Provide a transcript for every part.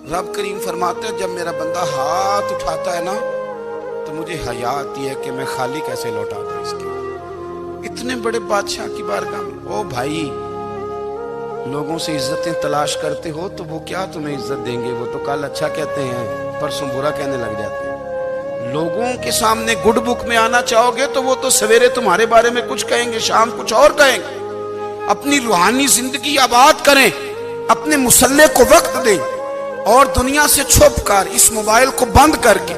रब करीम फरमाते हैं जब मेरा बंदा हाथ उठाता है ना तो मुझे हया आती है कि मैं खाली कैसे लौटा दूं इसके। इतने बड़े बादशाह की बारगाह में, ओ भाई लोगों से इज्जतें तलाश करते हो तो वो क्या तुम्हें इज्जत देंगे? वो तो कल अच्छा कहते हैं परसों बुरा कहने लग जाते हैं। लोगों के सामने गुड बुक में आना चाहोगे तो वो तो सवेरे तुम्हारे बारे में कुछ कहेंगे, शाम कुछ और कहेंगे। अपनी रूहानी जिंदगी आबाद करें, अपने मुसल्ले को वक्त दें और दुनिया से छुप कर इस मोबाइल को बंद करके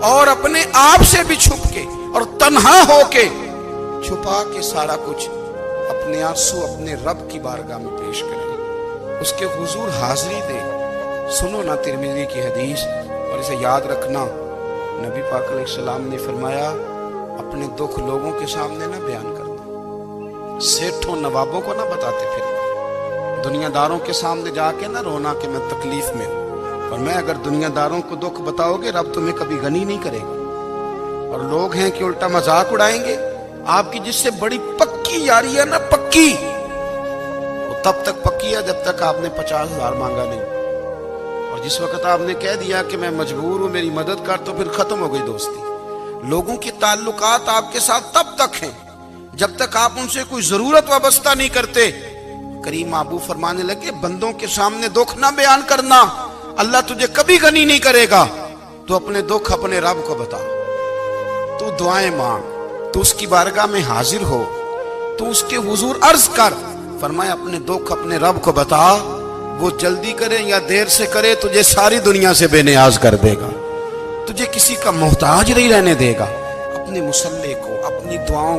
और अपने आप से भी छुप के और तन्हा होके छुपा के सारा कुछ अपने आंसू अपने रब की बारगाह में पेश करें, उसके हुजूर हाजिरी दे। सुनो ना तिरमिज़ी की हदीस और इसे याद रखना। नबी पाक अलैहिस्सलाम ने फरमाया अपने दुख लोगों के सामने ना बयान करना, सेठों नवाबों को ना बताते फिर, दुनियादारों के सामने जाके ना रोना कि मैं तकलीफ में हूं। और मैं अगर दुनियादारों को दुख बताओगे रब तुम्हें कभी गनी नहीं करेगा। और लोग हैं कि उल्टा मजाक उड़ाएंगे आपकी, जिससे बड़ी पक्की यारी है ना, पक्की वो तब तक पक्की है जब तक आपने 50,000 मांगा नहीं। और जिस वक्त आपने कह दिया कि मैं मजबूर हूं मेरी मदद कर, तो फिर खत्म हो गई दोस्ती। लोगों के ताल्लुकात आपके साथ तब तक हैं जब तक आप उनसे कोई जरूरत वाबस्ता नहीं करते। करीम आबू फरमाने लगे बंदों के सामने दुख ना बयान करना, अल्लाह तुझे कभी गनी नहीं करेगा। तो अपने दुख अपने रब को बता, तू दुआएं मांग, तू उसकी बारगाह में हाजिर हो, तू उसके हुजूर अर्ज कर। फरमाया अपने दुख अपने रब को बता, वो जल्दी करे या देर से करे तुझे सारी दुनिया से बेनियाज कर देगा, तुझे किसी का मोहताज नहीं रहने देगा। अपने मुसल्ले को अपनी दुआओं